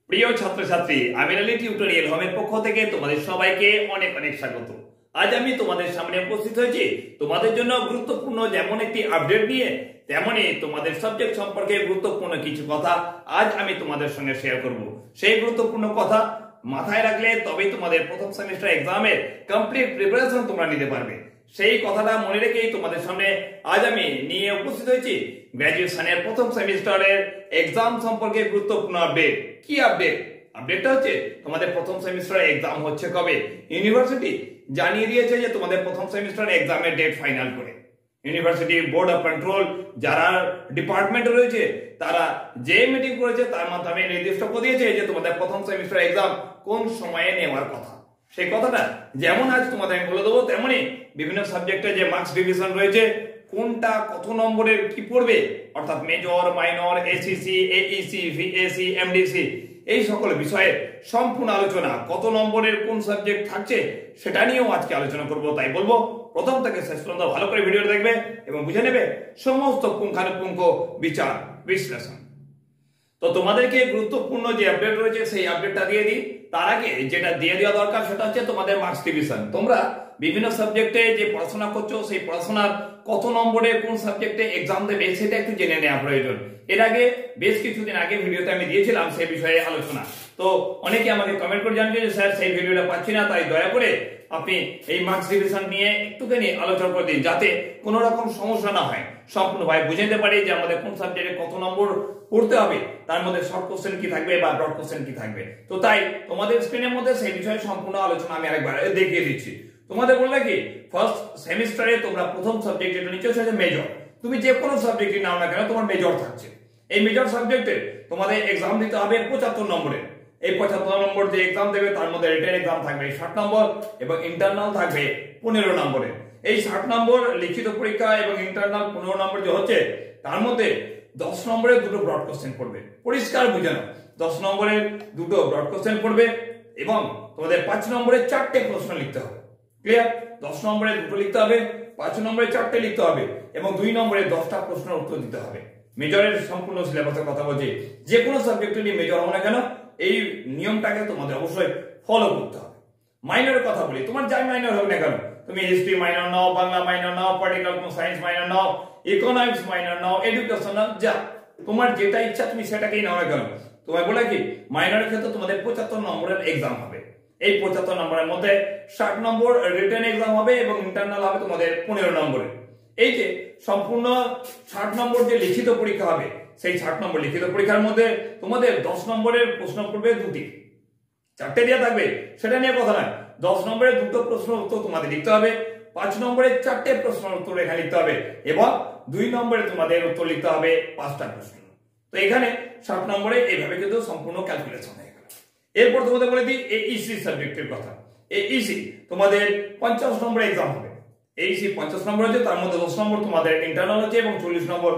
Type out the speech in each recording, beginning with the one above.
প্রিয় ছাত্রছাত্রী, আমিরালি টিউটোরিয়াল হোমের পক্ষ থেকে তোমাদের সবাইকে অনেক অনেক স্বাগত। আজ আমি তোমাদের সামনে উপস্থিত হয়েছি তোমাদের জন্য গুরুত্বপূর্ণ যেমন একটি আপডেট নিয়ে, তেমনি তোমাদের সাবজেক্ট সম্পর্কে গুরুত্বপূর্ণ কিছু কথা আজ আমি তোমাদের সঙ্গে শেয়ার করব। সেই গুরুত্বপূর্ণ কথা মাথায় রাখলে তবেই তোমাদের প্রথম সেমিস্টার এক্সামের কমপ্লিট প্রিপারেশন তোমরা নিতে পারবে। সেই কথাটা মনে রেখেই তোমাদের সামনে আজ আমি নিয়ে উপস্থিত হয়েছি গ্র্যাজুয়েশনের প্রথম সেমিস্টারের এক্সাম সম্পর্কে গুরুত্বপূর্ণ আপডেট। কি আপডেট? আপডেটটা হচ্ছে তোমাদের প্রথম সেমিস্টারের এক্সাম হচ্ছে কবে। ইউনিভার্সিটি জানিয়ে দিয়েছে যে তোমাদের প্রথম সেমিস্টারের এক্সামের ডেট ফাইনাল করে। ইউনিভার্সিটি বোর্ড অফ কন্ট্রোল যারা ডিপার্টমেন্ট রয়েছে তারা যে মিটিং করেছে তার মাধ্যমে নির্দিষ্ট করে দিয়েছে যে তোমাদের প্রথম সেমিস্টার এক্সাম কোন সময়ে নেওয়ার কথা। সেই কথাটা যেমন আজ তোমাদের আমি বলে দেবো, তেমনি বিভিন্ন সাবজেক্টে যে মার্কস ডিভিশন রয়েছে, কোনটা কত নম্বরের কি পড়বে, অর্থাৎ major, minor, ACC, Aisi, ভিএসি, MDC, এই সকল বিষয়ে সম্পূর্ণ আলোচনা, কত নম্বরের কোন সাবজেক্ট থাকছে সেটা নিয়েও আজকে আলোচনা করব। তাই বলবো প্রথম থেকে শেষ পর্যন্ত ভালো করে ভিডিওটা দেখবে এবং বুঝে নেবে সমস্ত পুঙ্খানুপুঙ্খ বিচার বিশ্লেষণ। তো তোমাদেরকে গুরুত্বপূর্ণ যে আপডেট রয়েছে সেই আপডেটটা দিয়ে দিই। তার আগে যেটা দিয়ে দেওয়া দরকার সেটা হচ্ছে তোমাদের মার্কস ডিভিশন। তোমরা বিভিন্ন সাবজেক্টে যে পড়াশোনা করছো সেই পড়াশোনার কত নম্বরে কোন সাবজেক্টে এক্সাম দেবে সেটা একটু জেনে নেওয়া প্রয়োজন। এর আগে বেশ কিছুদিন আগে ভিডিওতে আমি দিয়েছিলাম সেই বিষয়ে আলোচনা। তো অনেকে আমাকে কমেন্ট করে জানছে যে স্যার সেই ভিডিওটা পাচ্ছি না, তাই দয়া করে আপনি এই মার্কস ডিভিশন নিয়ে একটুখানি আলোচনা করে দিন, যাতে কোনো রকম সমস্যা না হয়, সম্পূর্ণভাবে বুঝে নিতে পারি যে আমাদের কোন সাবজেক্টে কত নম্বর পড়তে হবে, তার মধ্যে শর্ট কোশ্চেন কি থাকবে বা ব্রড কোশ্চেন কি থাকবে। তো তাই তোমাদের স্ক্রিনের মধ্যে সেই বিষয়ে সম্পূর্ণ আলোচনা আমি আরেকবার দেখিয়ে দিচ্ছি। তোমাদের বললে কি ফার্স্ট সেমিস্টারে তোমরা প্রথম সাবজেক্ট যেটা নিচ্ছ সেটা মেজর। তুমি যে কোনো সাবজেক্টই নাও না কেন তোমার মেজর থাকছে। এই মেজর সাবজেক্টে তোমাদের এক্সাম দিতে হবে 75 নম্বরের। এই 75 নম্বর যে এক্সাম দেবে তার মধ্যে রিটেন এক্সাম থাকবে 60 নম্বর এবং ইন্টারনাল থাকবে 15 নম্বরের। এই 60 নম্বর লিখিত পরীক্ষা এবং ইন্টারনাল 15 নম্বর যে হচ্ছে, তার মধ্যে 10 নম্বরের দুটো ব্রড কোশ্চেন পড়বে। পরিষ্কার বুঝে নাও, 10 নম্বরের দুটো ব্রড কোশ্চেন পড়বে এবং তোমাদের 5 নম্বরের 4টে প্রশ্ন লিখতে হবে। ক্লিয়ার? 10 নম্বরে দুটো লিখতে হবে, 5 নম্বরে 4টে লিখতে হবে এবং 2 নম্বরে 10টা প্রশ্নের উত্তর দিতে হবে। মেজরের সম্পূর্ণ সিলেবাসের কথা বলছি। যে কোনো সাবজেক্টে নিয়ে মেজর হবে না কেন এই নিয়মটাকে তোমাদের অবশ্যই ফলো করতে হবে। মাইনরের কথা বলি, তোমার যাই মাইনর হবে না কেন, তুমি হিস্ট্রি মাইনর নাও, বাংলা মাইনর নাও, পলিটিক্যাল সায়েন্স মাইনর নাও, ইকোনমিক্স মাইনর নাও, এডুকেশন নাও, যা তোমার যেটা ইচ্ছা তুমি সেটাকেই নাও না কেন, তোমায় বলে কি মাইনরের ক্ষেত্রে তোমাদের 75 নম্বরের এক্সাম হবে। এই 75 নম্বরের মধ্যে 60 নম্বর রিটেন এক্সাম হবে এবং ইন্টারনাল হবে তোমাদের 15 নম্বরের। এই যে সম্পূর্ণ 60 নম্বর যে লিখিত পরীক্ষা হবে, সেই 60 নম্বর লিখিত পরীক্ষার মধ্যে তোমাদের 10 নম্বরের প্রশ্ন পড়বে দুটি, 4টে দেওয়া থাকবে সেটা নিয়ে কথা নয়। 10 নম্বরের দুটো প্রশ্ন উত্তর তোমাদের লিখতে হবে, 5 নম্বরের 4টে প্রশ্ন উত্তর এখানে লিখতে হবে এবং 2 নম্বরে তোমাদের উত্তর লিখতে হবে 5টা প্রশ্ন। তো এখানে 60 নম্বরে এইভাবে কিন্তু সম্পূর্ণ ক্যালকুলেশন হয়ে গেল। এরপর তোমাদের বলে দিই এইসি সাবজেক্টের কথা। এইসি তোমাদের 50 নম্বর এক্সাম হবে। এইসি 50 নম্বর হচ্ছে, তার মধ্যে 10 নম্বর তোমাদের ইন্টারনাল হচ্ছে এবং 40 নম্বর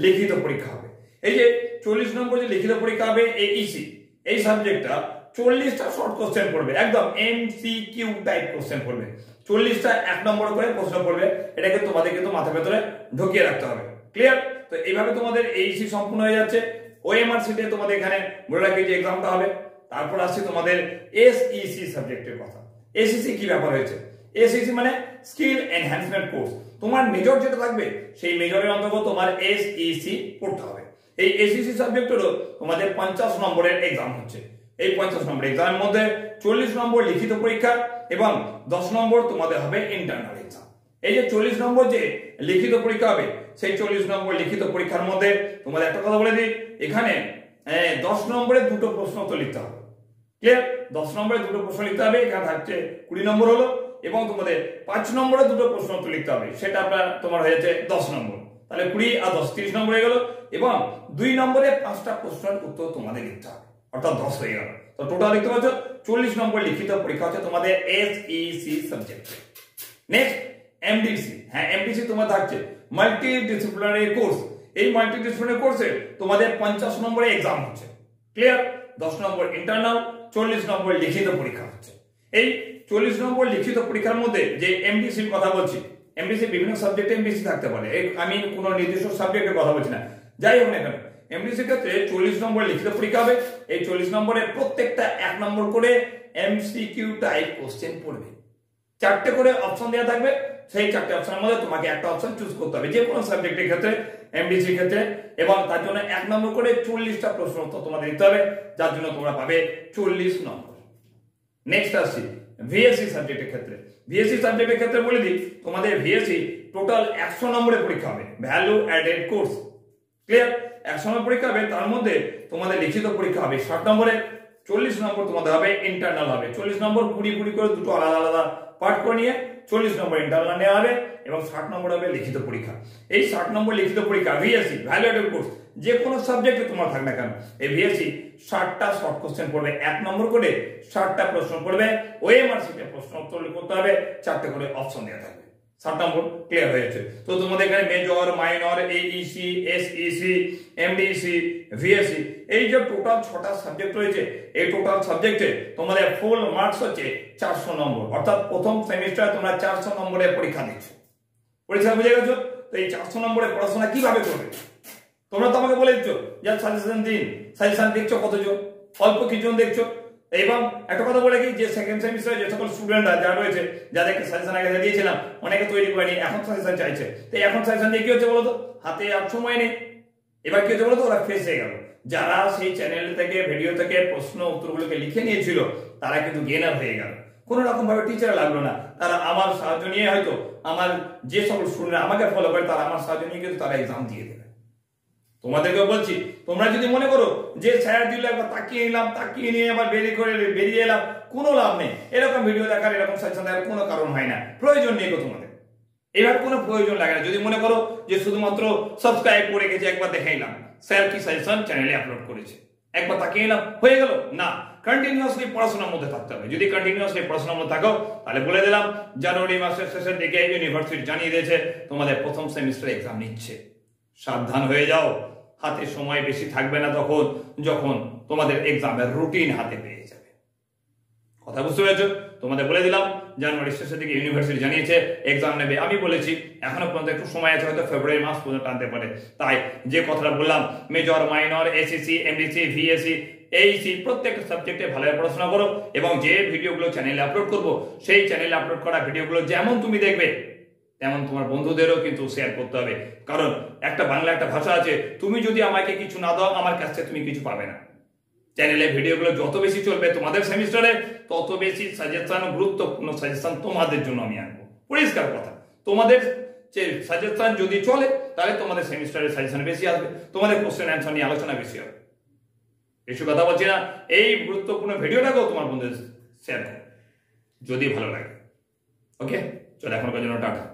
লিখিত পরীক্ষা হবে। এই যে 40 নম্বর যে লিখিত পরীক্ষা হবে এইসি, এই সাবজেক্টটা 40টা শর্ট কোশ্চেন পড়বে, একদম এমসিকিউ টাইপ কোশ্চেন পড়বে। 40টা 1 নম্বর করে প্রশ্ন পড়বে। এটাকে তোমাদের কিন্তু মাথার ভেতরে ঢুকিয়ে রাখতে হবে। ক্লিয়ার? তো এইভাবে তোমাদের এইসি সম্পূর্ণ হয়ে যাচ্ছে। ওএমআর সিটে তোমাদের এখানে বলে রাখি যে এক্সামটা হবে। তারপর আসছে তোমাদের এসইসি সাবজেক্টের কথা। এসইসি কি ব্যাপার হয়েছে? এসইসি মানে স্কিল এনহ্যান্সমেন্ট কোর্স। তোমার মেজর যেটা থাকবে সেই মেজরের অন্তর্গত তোমার এসইসি পড়তে হবে। এই এসইসি সাবজেক্টেরও তোমাদের 50 নম্বরের এক্সাম হচ্ছে। এই 50 নম্বর এক্সামের মধ্যে 40 নম্বর লিখিত পরীক্ষা এবং 10 নম্বর তোমাদের হবে ইন্টারনাল এক্সাম। এই যে 40 নম্বর যে লিখিত পরীক্ষা হবে, সেই 40 নম্বর লিখিত পরীক্ষার মধ্যে তোমাদের একটা কথা বলে দিই, এখানে 10 নম্বরে দুটো প্রশ্ন তো লিখতে হবে। ক্লিয়ার? 10 নম্বরে দুটো প্রশ্ন লিখতে হবে, এখানে থাকছে 20 নম্বর হলো এবং তোমাদের 5 নম্বরে দুটো প্রশ্ন উত্তর লিখতে হবে, সেটা তোমার হয়ে যাচ্ছে 10 নম্বর। তাহলে 20 আর 10 30 নম্বর হয়ে গেল এবং 2 নম্বরে 5টা প্রশ্নের উত্তর তোমাদের লিখতে হবে, অর্থাৎ 10 হয়ে গেল। তো টোটাল লিখতে পাচ্ছ 40 নম্বর লিখিত পরীক্ষা হচ্ছে তোমাদের এসইসি সাবজেক্ট। Next MDC. হ্যাঁ, এমডিসি তোমার থাকছে মাল্টি ডিসিপ্লিনারি কোর্স। এই মাল্টি ডিসিপ্লিনারি কোর্সে তোমাদের 50 নম্বরে এক্সাম হচ্ছে। ক্লিয়ার? 10 নম্বর ইন্টারনাল, 40 নম্বর লিখিত পরীক্ষা হচ্ছে। এই 40 নম্বর লিখিত পরীক্ষার মধ্যে যে এমডিসির কথা বলছি, এমডিসি বিভিন্ন সাবজেক্টে এমডিসি থাকতে পারে, আমি কোনো নির্দিষ্ট সাবজেক্টের কথা বলছি না, যাই হোক না কেন এমডিসির ক্ষেত্রে 40 নম্বর লিখিত পরীক্ষা হবে এই 40 নম্বরে প্রত্যেকটা 1 নম্বর করে এমসিকিউ টাইপ কোশ্চেন পড়বে। 4টে করে অপশন দেওয়া থাকবে, সেই 4টে অপশনের মধ্যে তোমাকে একটা অপশন চুজ করতে হবে যে কোনো সাবজেক্টের ক্ষেত্রে, এমডিসির ক্ষেত্রে, এবং তার জন্য 1 নম্বর করে 40টা প্রশ্ন উত্তর তোমাদের দিতে হবে, যার জন্য তোমরা পাবে 40 নম্বর। নেক্সট আসছি ভিএসসি সাবজেক্টের ক্ষেত্রে। ভিএসসি সাবজেক্টের ক্ষেত্রে বলে দিই, তোমাদের ভিএসসি টোটাল 100 নম্বরের পরীক্ষা হবে, ভ্যালু অ্যাডেড কোর্স। ক্লিয়ার? 100 নম্বর পরীক্ষা হবে, তার মধ্যে তোমাদের লিখিত পরীক্ষা হবে 60 নম্বরে, 40 নম্বর তোমাদের হবে ইন্টারনাল হবে। 40 নম্বর 20 করে দুটো আলাদা আলাদা পার্ট করে নিয়ে 40 নম্বর ইন্টারনাল নেওয়া হবে এবং 60 নম্বর হবে লিখিত পরীক্ষা। এই 60 নম্বর লিখিত পরীক্ষা ভিএসসি ভ্যালু অ্যাডেড কোর্স যে কোনো সাবজেক্টে তোমার থাক না কেন, এই ভিএসসি 60টা শর্ট কোশ্চেন পড়বে, 1 নম্বর করে 60টা প্রশ্ন পড়বে, ওএমআর শিটে প্রশ্ন উত্তর করতে হবে, 4টে করে অপশন দেওয়া থাকবে। 60 নম্বর ক্লিয়ার হয়েছে। তো তোমাদের এখানে major, minor, AEC, SEC, MDC, VSC এই যে টোটাল 6টা সাবজেক্ট রয়েছে, এই টোটাল সাবজেক্টে তোমাদের ফুল মার্কস হচ্ছে 400 নম্বর। অর্থাৎ প্রথম সেমিস্টারে তোমরা 400 নম্বরের পরীক্ষা দিচ্ছ। পরীক্ষা বুঝে গেছো? তো এই 400 নম্বরের পড়াশোনা কিভাবে করবে? তোমরা তো আমাকে বলে দিচ্ছ যে সাজেশন দিন, সাজেশন দেখছো কতজন? অল্প কিছুজন দেখছো। এবং একটা কথা বলে কি, যে সেকেন্ড সেমিস্টারে যে সকল স্টুডেন্টরা যারা রয়েছে, যাদেরকে সাজেশন আগে দিয়েছিলাম, অনেকে তৈরি করেনি, এখন সাজেশন চাইছে। তো এখন সাজেশন দিয়ে কি হচ্ছে বলতো, হাতে আর সময় নেই। এবার কি হচ্ছে বলতো, ওরা ফেস হয়ে গেল। যারা সেই চ্যানেল থেকে, ভিডিও থেকে প্রশ্ন উত্তরগুলোকে লিখে নিয়েছিল, তারা কিন্তু গেনার হয়ে গেল। কোনো রকম ভাবে টিচার লাগলো না, তারা আমার সাহায্য নিয়ে, হয়তো আমার যে সকল স্টুডেন্ট আমাকে ফলো করে, তারা আমার সাহায্য নিয়ে কিন্তু তারা এক্সাম দিয়ে দেবে। তোমাদেরকে বলছি, তোমরা যদি মনে করো যে স্যার দিল একবার তাকিয়ে নিলাম, তাকিয়ে নিয়ে আবার বেরিয়ে এলাম, কোনো লাভ নেই। এরকম ভিডিও দেখার, এরকম সাজেশন দেখার কোনো কারণ হয় না, প্রয়োজন নেই তোমাদের। এবার কোনো প্রয়োজন লাগে না। যদি মনে করো যে শুধুমাত্র সাবস্ক্রাইব করে গেছে, একবার দেখে নিলাম স্যার কি সাজেশন চ্যানেলে আপলোড করেছে, একবার তাকিয়ে নিলাম, হয়ে গেল না। কন্টিনিউয়াসলি পড়াশোনার মধ্যে থাকতে হবে। যদি কন্টিনিউয়াসলি পড়াশোনার মধ্যে থাকো, তাহলে বলে দিলাম জানুয়ারি মাসের শেষের দিকে ইউনিভার্সিটি জানিয়ে দিয়েছে তোমাদের প্রথম সেমিস্টার এক্সাম নিচ্ছে। সাবধান হয়ে যাও, হাতে সময় বেশি থাকবে না তখন, যখন তোমাদের এক্সামের রুটিন হাতে পেয়ে যাবে। কথা বুঝতে পেরেছো? তোমাদের বলে দিলাম জানুয়ারির শেষের দিকে ইউনিভার্সিটি জানিয়েছে এক্সাম নেবে। আমি বলেছি এখনো পর্যন্ত একটু সময় আছে, হয়তো ফেব্রুয়ারি মাস পর্যন্ত টানতে পারে। তাই যে কথাটা বললাম, major, minor, SEC, MDC, VSC, AEC প্রত্যেকটা সাবজেক্টে ভালোভাবে পড়াশোনা করো, এবং যে ভিডিওগুলো চ্যানেলে আপলোড করব, সেই চ্যানেলে আপলোড করা ভিডিওগুলো যেমন তুমি দেখবে, তেমন তোমার বন্ধুদেরও কিন্তু শেয়ার করতে হবে। কারণ একটা বাংলা একটা ভাষা আছে, তুমি যদি আমাকে কিছু না দাও, আমার কাছ থেকে তুমি কিছু পাবে না। চ্যানেলে ভিডিওগুলো যত বেশি চলবে তোমাদের সেমিস্টারে, তত বেশি সাজেশন, গুরুত্বপূর্ণ সাজেশন তোমাদের জন্য আমি আনবো। পরিষ্কার কথা, তোমাদের যে সাজেশন যদি চলে, তাহলে তোমাদের সেমিস্টারের সাজেশন বেশি আসবে, তোমাদের কোশ্চেন অ্যান্সার নিয়ে আলোচনা বেশি হবে। বেশি কথা বলছি না, এই গুরুত্বপূর্ণ ভিডিওটাকেও তোমার বন্ধুদের শেয়ার করো যদি ভালো লাগে। ওকে, চলো এখনকার জন্য টাটা।